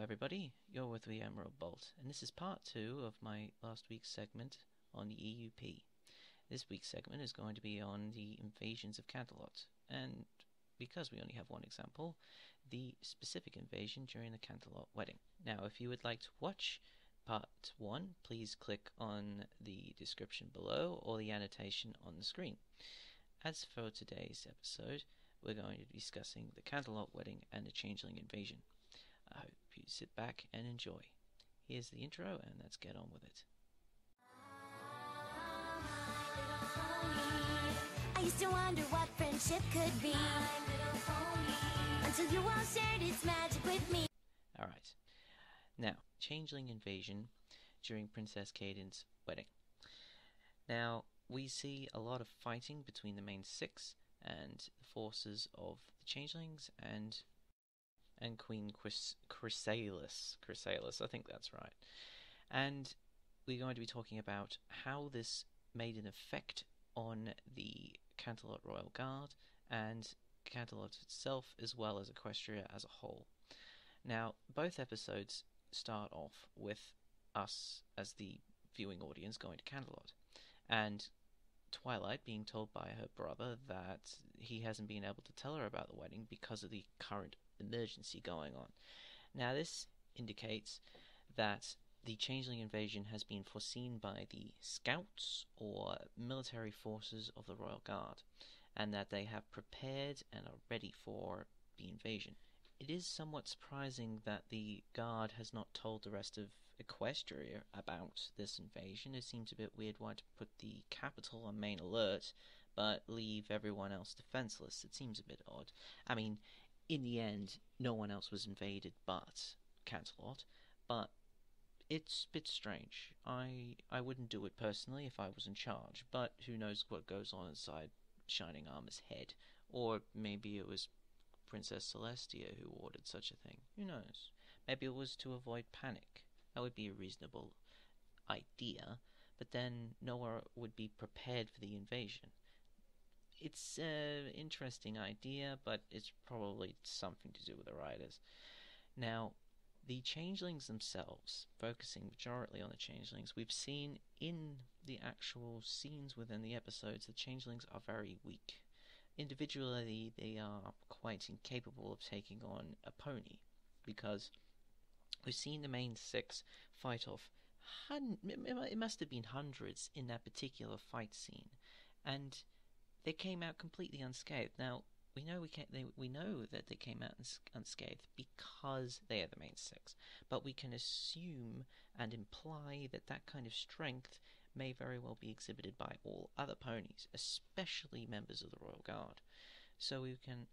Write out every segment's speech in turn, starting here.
everybody, you're with the Emerald Bolt, and this is part 2 of my last week's segment on the EUP. This week's segment is going to be on the invasions of Canterlot, and because we only have one example, the specific invasion during the Canterlot wedding. Now, if you would like to watch part 1, please click on the description below or the annotation on the screen. As for today's episode, we're going to be discussing the Canterlot wedding and the Changeling invasion. I hope you sit back and enjoy. Here's the intro, and let's get on with it. I used to wonder what friendship could be, until you all shared its magic with me. Alright, now, Changeling invasion during Princess Caiden's wedding. Now, we see a lot of fighting between the main six and the forces of the Changelings and Queen Chrysalis, I think that's right. And we're going to be talking about how this made an effect on the Canterlot Royal Guard and Canterlot itself, as well as Equestria as a whole. Now, both episodes start off with us as the viewing audience going to Canterlot, and Twilight being told by her brother that he hasn't been able to tell her about the wedding because of the current emergency going on. Now, this indicates that the Changeling invasion has been foreseen by the scouts or military forces of the Royal Guard, and that they have prepared and are ready for the invasion. It is somewhat surprising that the Guard has not told the rest of Equestria about this invasion. It seems a bit weird why to put the capital on main alert, but leave everyone else defenseless. It seems a bit odd. I mean, in the end, no one else was invaded but Canterlot, but it's a bit strange. I wouldn't do it personally if I was in charge, but who knows what goes on inside Shining Armor's head. Or maybe it was Princess Celestia who ordered such a thing. Who knows? Maybe it was to avoid panic. That would be a reasonable idea, but then nowhere would be prepared for the invasion. It's an interesting idea, but it's probably something to do with the writers. Now, the Changelings themselves, focusing majority on the Changelings, we've seen in the actual scenes within the episodes, the Changelings are very weak. Individually, they are quite incapable of taking on a pony, because we've seen the main six fight off. It must have been hundreds in that particular fight scene, and they came out completely unscathed. Now, we know that they came out unscathed because they are the main six, but we can assume and imply that that kind of strength may very well be exhibited by all other ponies, especially members of the Royal Guard. So we can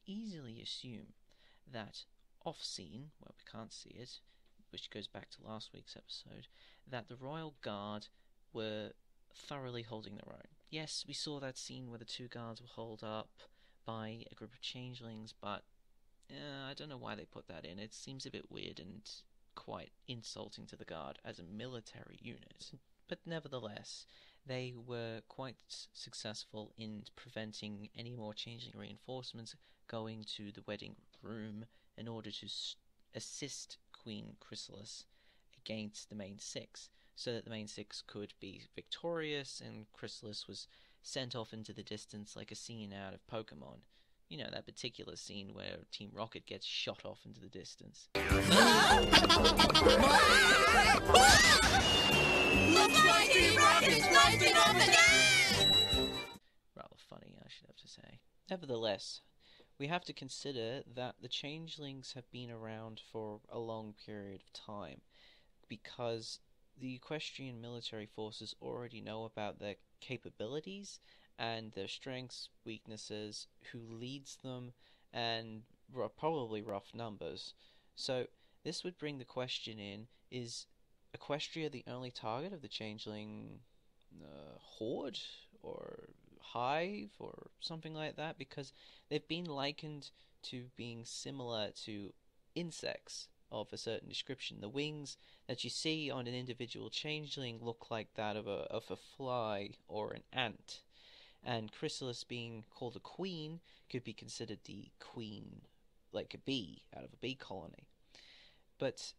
easily assume that off-scene, where we can't see it, which goes back to last week's episode, that the Royal Guard were thoroughly holding their own. Yes, we saw that scene where the two guards were hauled up by a group of changelings, but I don't know why they put that in. It seems a bit weird and quite insulting to the guard as a military unit. But nevertheless, they were quite successful in preventing any more changeling reinforcements going to the wedding room in order to assist Queen Chrysalis against the main six, so that the main six could be victorious and Chrysalis was sent off into the distance like a scene out of Pokemon. You know, that particular scene where Team Rocket gets shot off into the distance. Looks like Team Rocket's rising up again! Rather funny, I should have to say. Nevertheless, we have to consider that the Changelings have been around for a long period of time, because the equestrian military forces already know about their capabilities and their strengths, weaknesses, who leads them, and probably rough numbers. So this would bring the question in, is Equestria the only target of the Changeling horde or hive or something like that? Because they've been likened to being similar to insects of a certain description. The wings that you see on an individual changeling look like that of a fly or an ant, and Chrysalis, being called a queen, could be considered the queen, like a bee out of a bee colony. But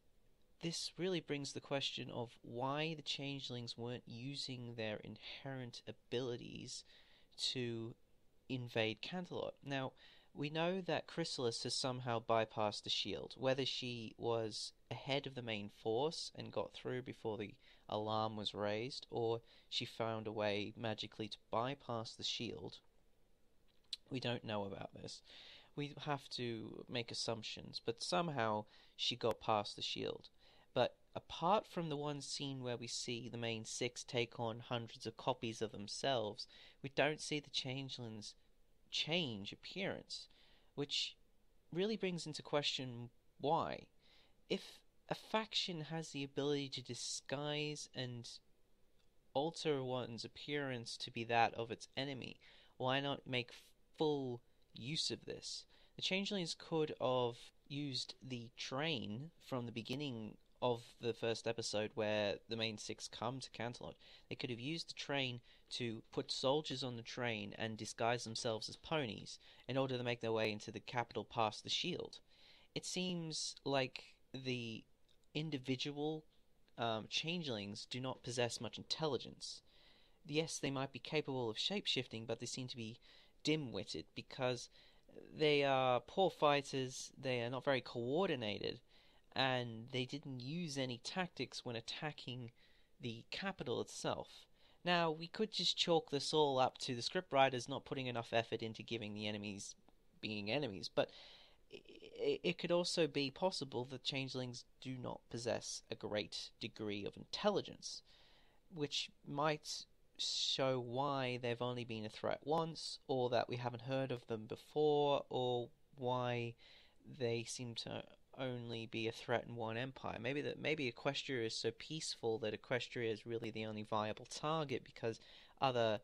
this really brings the question of why the changelings weren't using their inherent abilities to invade Canterlot. Now, we know that Chrysalis has somehow bypassed the shield. Whether she was ahead of the main force and got through before the alarm was raised, or she found a way magically to bypass the shield, we don't know about this. We have to make assumptions, but somehow she got past the shield. But apart from the one scene where we see the main six take on hundreds of copies of themselves, we don't see the changelings change appearance, which really brings into question why. If a faction has the ability to disguise and alter one's appearance to be that of its enemy, why not make full use of this? The changelings could have used the train from the beginning of the first episode where the main six come to Canterlot. They could have used the train to put soldiers on the train and disguise themselves as ponies in order to make their way into the capital past the shield. It seems like the individual changelings do not possess much intelligence. Yes, they might be capable of shapeshifting, but they seem to be dim-witted because they are poor fighters, they are not very coordinated, and they didn't use any tactics when attacking the capital itself. Now, we could just chalk this all up to the scriptwriters not putting enough effort into giving the enemies being enemies, but it could also be possible that changelings do not possess a great degree of intelligence, which might show why they've only been a threat once, or that we haven't heard of them before, or why they seem to only be a threat in one empire. Maybe Equestria is so peaceful that Equestria is really the only viable target because other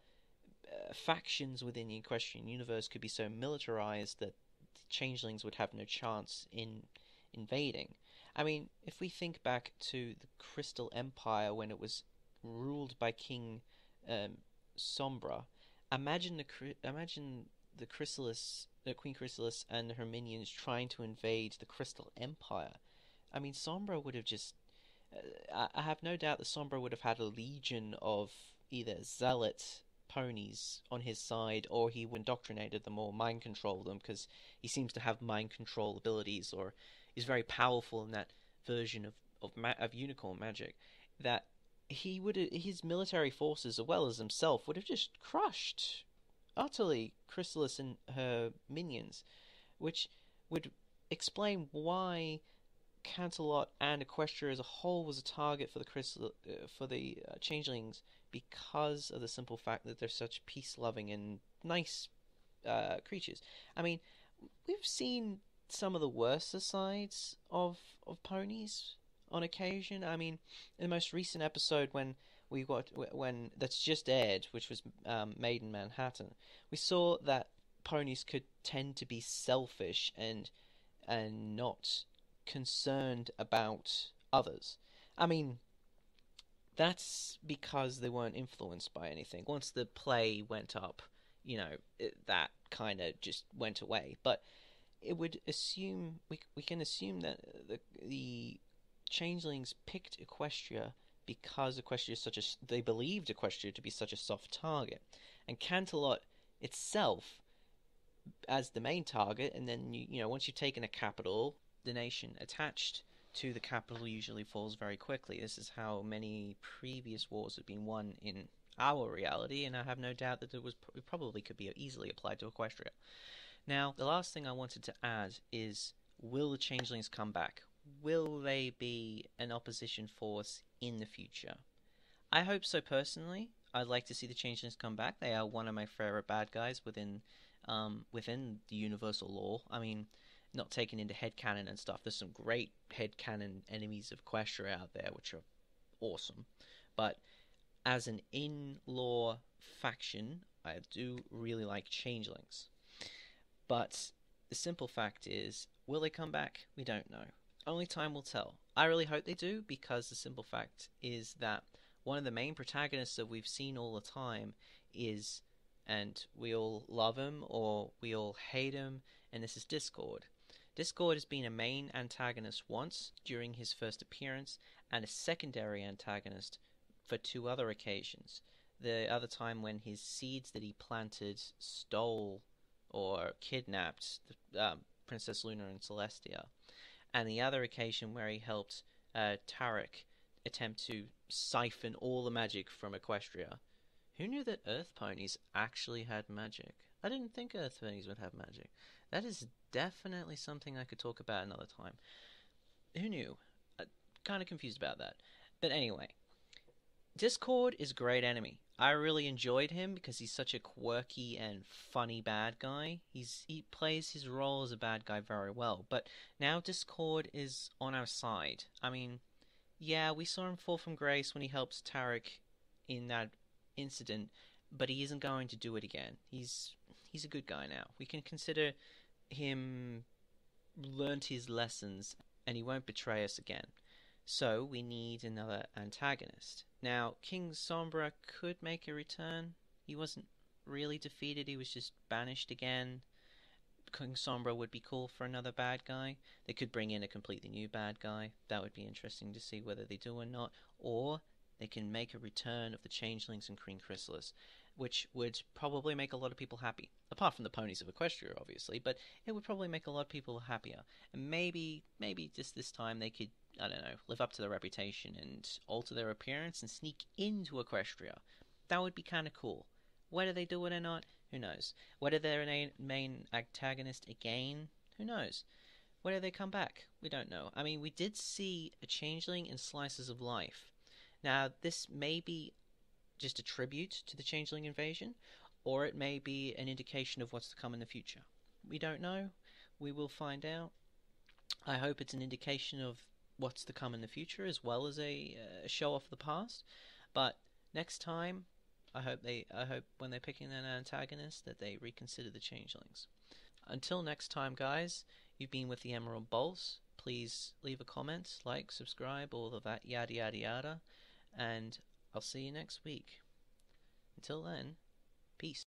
factions within the Equestrian universe could be so militarized that changelings would have no chance in invading. I mean, if we think back to the Crystal Empire when it was ruled by King Sombra, imagine the Chrysalis, Queen Chrysalis, and her minions trying to invade the Crystal Empire. I mean, Sombra would have just. I have no doubt that Sombra would have had a legion of either zealot ponies on his side, or he indoctrinated them or mind controlled them, because he seems to have mind control abilities, or is very powerful in that version of unicorn magic. That his military forces, as well as himself, would have just crushed utterly Chrysalis and her minions, which would explain why Canterlot and Equestria as a whole was a target for the changelings, because of the simple fact that they're such peace-loving and nice creatures. I mean, we've seen some of the worst sides of ponies on occasion. I mean, in the most recent episode when that's just aired, which was Made in Manhattan, we saw that ponies could tend to be selfish and not concerned about others. I mean, that's because they weren't influenced by anything. Once the play went up, that kind of just went away. But it would assume we can assume that the changelings picked Equestria because Equestria is they believed Equestria to be such a soft target, and Canterlot itself as the main target, and then once you've taken a capital, the nation attached to the capital usually falls very quickly. This is how many previous wars have been won in our reality, and I have no doubt that it probably could be easily applied to Equestria. Now, the last thing I wanted to add is, will the changelings come back? Will they be an opposition force in the future? I hope so personally. I'd like to see the changelings come back. They are one of my favorite bad guys within the universal lore. I mean, not taken into headcanon and stuff. There's some great headcanon enemies of Equestria out there, which are awesome. But as an in-lore faction, I do really like changelings. But the simple fact is, will they come back? We don't know. Only time will tell. I really hope they do, because the simple fact is that one of the main protagonists that we've seen all the time is, and we all love him or we all hate him, and this is Discord. Discord has been a main antagonist once during his first appearance, and a secondary antagonist for 2 other occasions. The other time when his seeds that he planted stole or kidnapped Princess Luna and Celestia, and the other occasion where he helped Tarek attempt to siphon all the magic from Equestria. Who knew that Earth ponies actually had magic? I didn't think Earth ponies would have magic. That is definitely something I could talk about another time. Who knew? Kind of confused about that. But anyway, Discord is a great enemy. I really enjoyed him because he's such a quirky and funny bad guy. He plays his role as a bad guy very well. But now Discord is on our side. I mean, yeah, we saw him fall from grace when he helps Tarek in that incident, but he isn't going to do it again. He's a good guy now. We can consider him learnt his lessons, and he won't betray us again. So we need another antagonist. Now, King Sombra could make a return. He wasn't really defeated, he was just banished again. King Sombra would be cool for another bad guy. They could bring in a completely new bad guy. That would be interesting to see whether they do or not. Or they can make a return of the Changelings and Queen Chrysalis, which would probably make a lot of people happy. Apart from the ponies of Equestria, obviously, but it would probably make a lot of people happier. And maybe just this time they could, I don't know, live up to their reputation and alter their appearance and sneak into Equestria. That would be kind of cool. Whether they do it or not, who knows? Whether they're a main antagonist again, who knows? Whether they come back, we don't know. I mean, we did see a Changeling in Slices of Life. Now, this may be just a tribute to the Changeling invasion, or it may be an indication of what's to come in the future. We don't know. We will find out. I hope it's an indication of what's to come in the future, as well as a show off the past. But next time, I hope when they're picking an antagonist that they reconsider the Changelings. Until next time, guys, you've been with the Emerald Bolts. Please leave a comment, like, subscribe, all of that yada yada yada, and I'll see you next week. Until then, peace.